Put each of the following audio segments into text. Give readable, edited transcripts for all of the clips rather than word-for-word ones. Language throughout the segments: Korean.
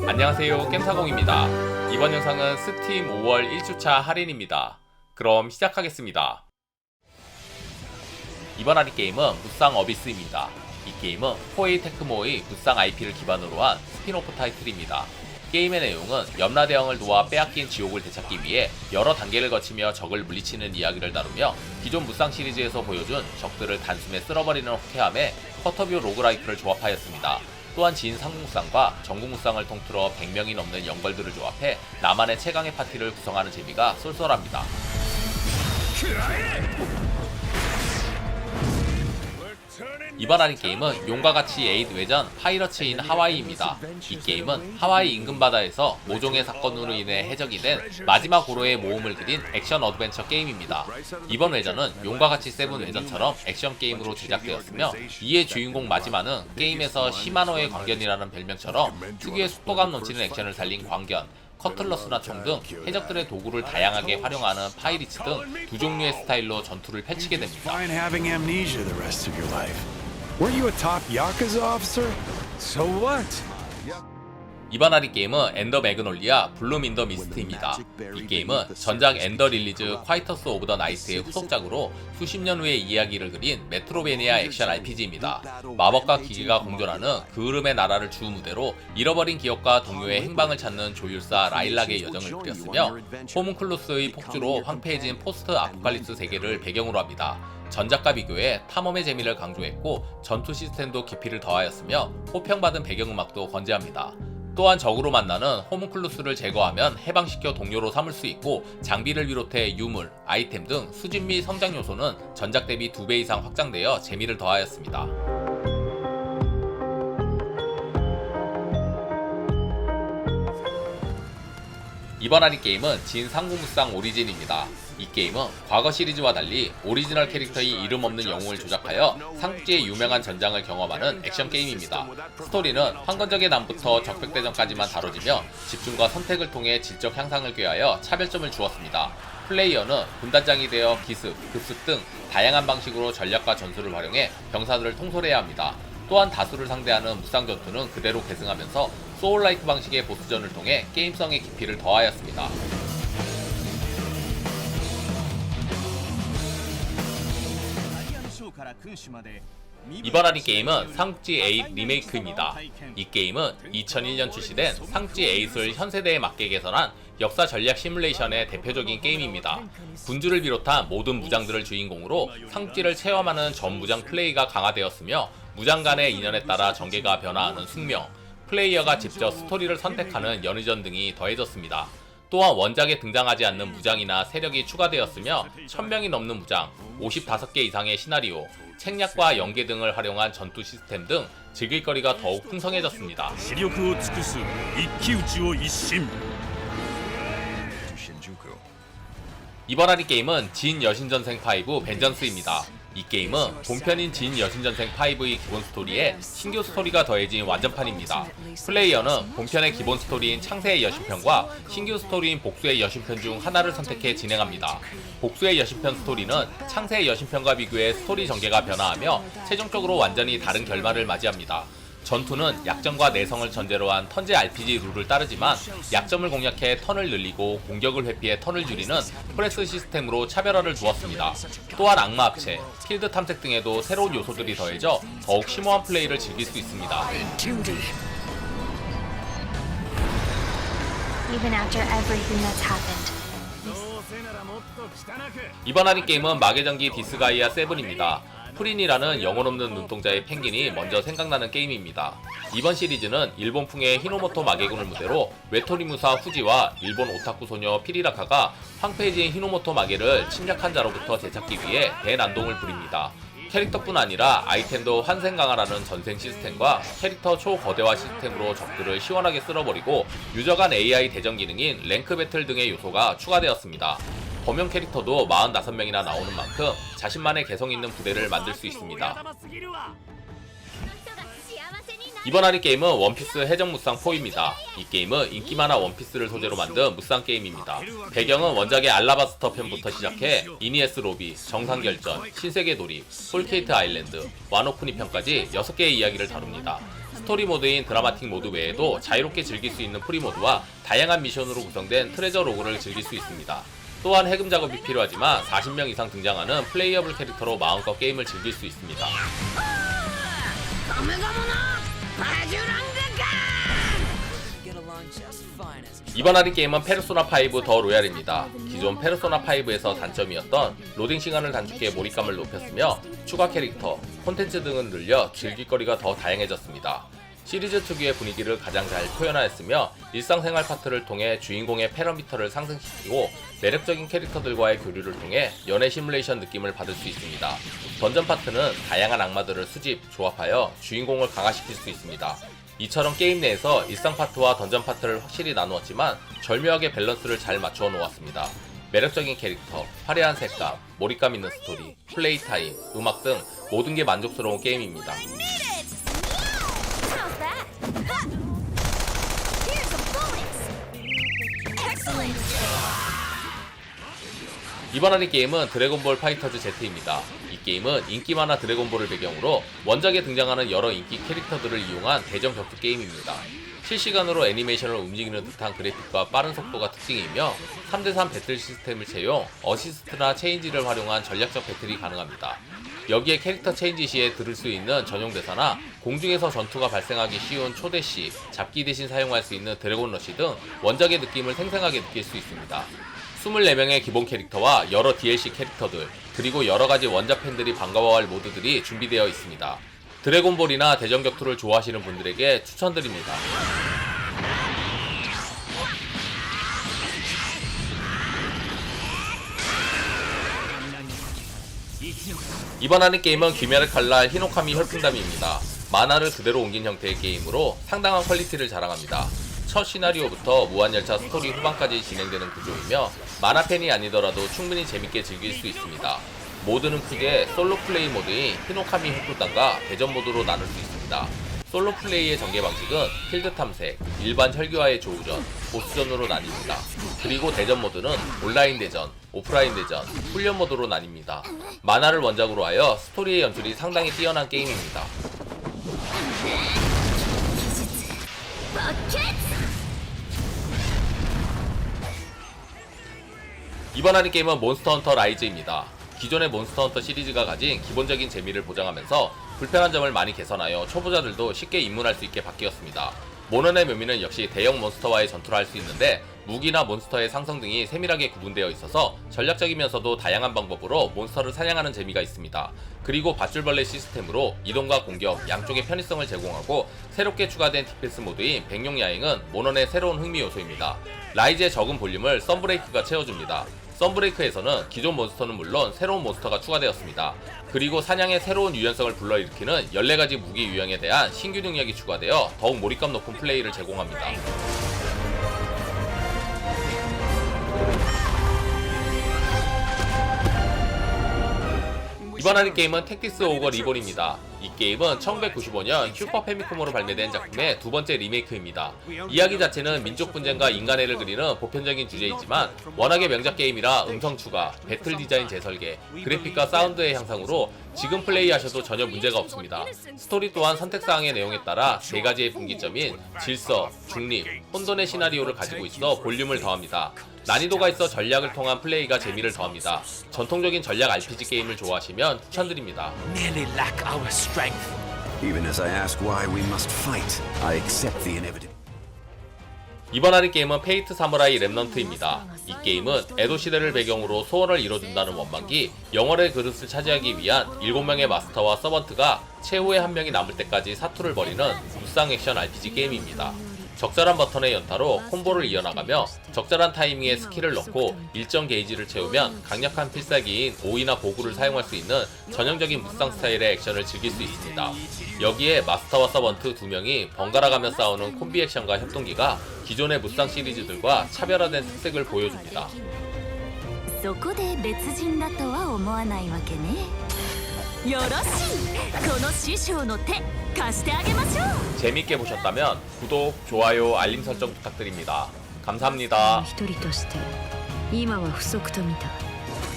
안녕하세요, 겜사공입니다. 이번 영상은 스팀 5월 1주차 할인입니다. 그럼 시작하겠습니다. 이번 할인 게임은 무쌍 어비스입니다. 이 게임은 코에이 테크모의 무쌍 IP를 기반으로 한 스핀오프 타이틀입니다. 게임의 내용은 염라대왕을 도와 빼앗긴 지옥을 되찾기 위해 여러 단계를 거치며 적을 물리치는 이야기를 다루며 기존 무쌍 시리즈에서 보여준 적들을 단숨에 쓸어버리는 호쾌함에 쿼터뷰 로그라이크를 조합하였습니다. 또한 진 상무쌍과 전국무쌍을 통틀어 100명이 넘는 영걸들을 조합해 나만의 최강의 파티를 구성하는 재미가 쏠쏠합니다. 이번 할인 게임은 용과 같이 에이드 외전 파이러츠인 하와이입니다. 이 게임은 하와이 인근 바다에서 모종의 사건으로 인해 해적이 된 마지막 고로의 모험을 그린 액션 어드벤처 게임입니다. 이번 외전은 용과 같이 세븐 외전처럼 액션 게임으로 제작되었으며 이의 주인공 마지막은 게임에서 시마노의 광견이라는 별명처럼 특유의 속도감 넘치는 액션을 살린 광견, 커틀러스나 총 등 해적들의 도구를 다양하게 활용하는 파이리츠 등 두 종류의 스타일로 전투를 펼치게 됩니다. Were you a top Yakuza officer? So what? 이번 할인 게임은 엔더 매그놀리아 블룸 인 더 미스트입니다. 이 게임은 전작 엔더 릴리즈 콰이터스 오브 더 나이트의 후속작으로 수십 년 후의 이야기를 그린 메트로베니아 액션 RPG입니다. 마법과 기계가 공존하는 그 흐름의 나라를 주 무대로 잃어버린 기억과 동료의 행방을 찾는 조율사 라일락의 여정을 그렸으며 호문클루스의 폭주로 황폐해진 포스트 아포칼립스 세계를 배경으로 합니다. 전작과 비교해 탐험의 재미를 강조했고 전투 시스템도 깊이를 더하였으며 호평받은 배경음악도 건재합니다. 또한 적으로 만나는 호문클루스를 제거하면 해방시켜 동료로 삼을 수 있고 장비를 비롯해 유물, 아이템 등 수집 및 성장 요소는 전작 대비 2배 이상 확장되어 재미를 더하였습니다. 이번 할인 게임은 진 상구무쌍 오리진입니다. 이 게임은 과거 시리즈와 달리 오리지널 캐릭터의 이름 없는 영웅을 조작하여 삼국지의 유명한 전장을 경험하는 액션 게임입니다. 스토리는 황건적의 남부터 적백대전까지만 다뤄지며 집중과 선택을 통해 질적 향상을 꾀하여 차별점을 주었습니다. 플레이어는 군단장이 되어 기습, 급습 등 다양한 방식으로 전략과 전술을 활용해 병사들을 통솔해야 합니다. 또한 다수를 상대하는 무쌍 전투는 그대로 계승하면서 소울라이크 방식의 보스전을 통해 게임성의 깊이를 더하였습니다. 이번 할인 게임은 삼국지 8 리메이크입니다. 이 게임은 2001년 출시된 삼국지 8을 현세대에 맞게 개선한 역사 전략 시뮬레이션의 대표적인 게임입니다. 군주를 비롯한 모든 무장들을 주인공으로 삼국지를 체험하는 전무장 플레이가 강화되었으며 무장 간의 인연에 따라 전개가 변화하는 숙명, 플레이어가 직접 스토리를 선택하는 연의전 등이 더해졌습니다. 또한 원작에 등장하지 않는 무장이나 세력이 추가되었으며 1000명이 넘는 무장, 55개 이상의 시나리오, 책략과 연계 등을 활용한 전투 시스템 등 즐길거리가 더욱 풍성해졌습니다. 이번 할인 게임은 진 여신전생 5 벤전스입니다. 이 게임은 본편인 진 여신전생 5의 기본 스토리에 신규 스토리가 더해진 완전판입니다. 플레이어는 본편의 기본 스토리인 창세의 여신편과 신규 스토리인 복수의 여신편 중 하나를 선택해 진행합니다. 복수의 여신편 스토리는 창세의 여신편과 비교해 스토리 전개가 변화하며 최종적으로 완전히 다른 결말을 맞이합니다. 전투는 약점과 내성을 전제로 한 턴제 RPG 룰을 따르지만 약점을 공략해 턴을 늘리고 공격을 회피해 턴을 줄이는 프레스 시스템으로 차별화를 두었습니다. 또한 악마 합체, 필드 탐색 등에도 새로운 요소들이 더해져 더욱 심오한 플레이를 즐길 수 있습니다. 이번 할인 게임은 마계전기 디스가이아 7입니다. 프린이라는 영혼없는 눈동자의 펭귄이 먼저 생각나는 게임입니다. 이번 시리즈는 일본풍의 히노모토 마계군을 무대로 외토리무사 후지와 일본 오타쿠 소녀 피리라카가 황폐해진 히노모토 마계를 침략한 자로부터 되찾기 위해 대난동을 부립니다. 캐릭터뿐 아니라 아이템도 환생 강화라는 전생 시스템과 캐릭터 초거대화 시스템으로 적들을 시원하게 쓸어버리고 유저 간 AI 대전 기능인 랭크 배틀 등의 요소가 추가되었습니다. 범용 캐릭터도 45명이나 나오는 만큼 자신만의 개성 있는 부대를 만들 수 있습니다. 이번 할인 게임은 원피스 해적무쌍 4입니다. 이 게임은 인기 만화 원피스를 소재로 만든 무쌍 게임입니다. 배경은 원작의 알라바스터 편부터 시작해 이니에스 로비, 정상결전, 신세계 돌입, 폴케이트 아일랜드, 와노쿠니 편까지 6개의 이야기를 다룹니다. 스토리 모드인 드라마틱 모드 외에도 자유롭게 즐길 수 있는 프리 모드와 다양한 미션으로 구성된 트레저 로그를 즐길 수 있습니다. 또한 해금 작업이 필요하지만 40명 이상 등장하는 플레이어블 캐릭터로 마음껏 게임을 즐길 수 있습니다. 이번 할인 게임은 페르소나5 더 로얄입니다. 기존 페르소나5에서 단점이었던 로딩 시간을 단축해 몰입감을 높였으며 추가 캐릭터, 콘텐츠 등을 늘려 즐길거리가 더 다양해졌습니다. 시리즈 특유의 분위기를 가장 잘 표현하였으며 일상생활 파트를 통해 주인공의 패러미터를 상승시키고 매력적인 캐릭터들과의 교류를 통해 연애 시뮬레이션 느낌을 받을 수 있습니다. 던전 파트는 다양한 악마들을 수집, 조합하여 주인공을 강화시킬 수 있습니다. 이처럼 게임 내에서 일상 파트와 던전 파트를 확실히 나누었지만 절묘하게 밸런스를 잘 맞추어 놓았습니다. 매력적인 캐릭터, 화려한 색감, 몰입감 있는 스토리, 플레이 타임, 음악 등 모든 게 만족스러운 게임입니다. 이번 할인 게임은 드래곤볼 파이터즈 Z입니다. 이 게임은 인기 만화 드래곤볼을 배경으로 원작에 등장하는 여러 인기 캐릭터들을 이용한 대전 격투 게임입니다. 실시간으로 애니메이션을 움직이는 듯한 그래픽과 빠른 속도가 특징이며 3대3 배틀 시스템을 채용 어시스트나 체인지를 활용한 전략적 배틀이 가능합니다. 여기에 캐릭터 체인지 시에 들을 수 있는 전용 대사나 공중에서 전투가 발생하기 쉬운 초대시, 잡기 대신 사용할 수 있는 드래곤 러시 등 원작의 느낌을 생생하게 느낄 수 있습니다. 24명의 기본 캐릭터와 여러 DLC 캐릭터들, 그리고 여러가지 원작 팬들이 반가워할 모드들이 준비되어 있습니다. 드래곤볼이나 대전 격투를 좋아하시는 분들에게 추천드립니다. 이번 하는 게임은 귀멸의 칼날 히노카미 혈풍담입니다. 만화를 그대로 옮긴 형태의 게임으로 상당한 퀄리티를 자랑합니다. 첫 시나리오부터 무한열차 스토리 후반까지 진행되는 구조이며 만화 팬이 아니더라도 충분히 재밌게 즐길 수 있습니다. 모드는 크게 솔로 플레이 모드인 히노카미 흑불단과 대전 모드로 나눌 수 있습니다. 솔로 플레이의 전개 방식은 필드 탐색, 일반 혈기와의 조우전, 보스전으로 나뉩니다. 그리고 대전 모드는 온라인 대전, 오프라인 대전, 훈련 모드로 나뉩니다. 만화를 원작으로 하여 스토리의 연출이 상당히 뛰어난 게임입니다. 이번 하는 게임은 몬스터 헌터 라이즈입니다. 기존의 몬스터 헌터 시리즈가 가진 기본적인 재미를 보장하면서 불편한 점을 많이 개선하여 초보자들도 쉽게 입문할 수 있게 바뀌었습니다. 모넌의 묘미는 역시 대형 몬스터와의 전투를 할 수 있는데 무기나 몬스터의 상성 등이 세밀하게 구분되어 있어서 전략적이면서도 다양한 방법으로 몬스터를 사냥하는 재미가 있습니다. 그리고 밧줄벌레 시스템으로 이동과 공격 양쪽의 편의성을 제공하고 새롭게 추가된 디펜스 모드인 백룡야행은 모넌의 새로운 흥미 요소입니다. 라이즈의 적은 볼륨을 썬브레이크가 채워줍니다. 썬브레이크에서는 기존 몬스터는 물론 새로운 몬스터가 추가되었습니다. 그리고 사냥의 새로운 유연성을 불러일으키는 14가지 무기 유형에 대한 신규 능력이 추가되어 더욱 몰입감 높은 플레이를 제공합니다. 이번 하는 게임은 택티스 오거 리본입니다. 이 게임은 1995년 슈퍼 패미콤으로 발매된 작품의 두 번째 리메이크입니다. 이야기 자체는 민족 분쟁과 인간애를 그리는 보편적인 주제이지만 워낙에 명작 게임이라 음성 추가, 배틀 디자인 재설계, 그래픽과 사운드의 향상으로 지금 플레이하셔도 전혀 문제가 없습니다. 스토리 또한 선택사항의 내용에 따라 3가지의 분기점인 질서, 중립, 혼돈의 시나리오를 가지고 있어 볼륨을 더합니다. 난이도가 있어 전략을 통한 플레이가 재미를 더합니다. 전통적인 전략 RPG 게임을 좋아하시면 추천드립니다. Merely lack our strength. Even as I ask why we must fight, I accept the inevitable. 이번 하는 게임은 페이트 사무라이 렘넌트입니다. 이 게임은 에도 시대를 배경으로 소원을 이뤄준다는 원망기 영월의 그릇을 차지하기 위한 7명의 마스터와 서번트가 최후의 한 명이 남을 때까지 사투를 벌이는 무쌍 액션 RPG 게임입니다. 적절한 버튼의 연타로 콤보를 이어나가며 적절한 타이밍에 스킬을 넣고 일정 게이지를 채우면 강력한 필살기인 오이나 보구를 사용할 수 있는 전형적인 무쌍 스타일의 액션을 즐길 수 있습니다. 여기에 마스터와 서번트 2명이 번갈아가며 싸우는 콤비 액션과 협동기가 기존의 무쌍 시리즈들과 차별화된 특색을 보여줍니다. そこで別人だとは思わないわけね。よろしい、この師匠の手貸してあげましょう。 재밌게 보셨다면 구독, 좋아요, 알림 설정 부탁드립니다. 감사합니다. 一人として今は不足と見た。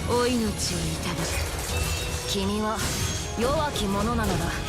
お命をいただく。君は弱き者なのだ。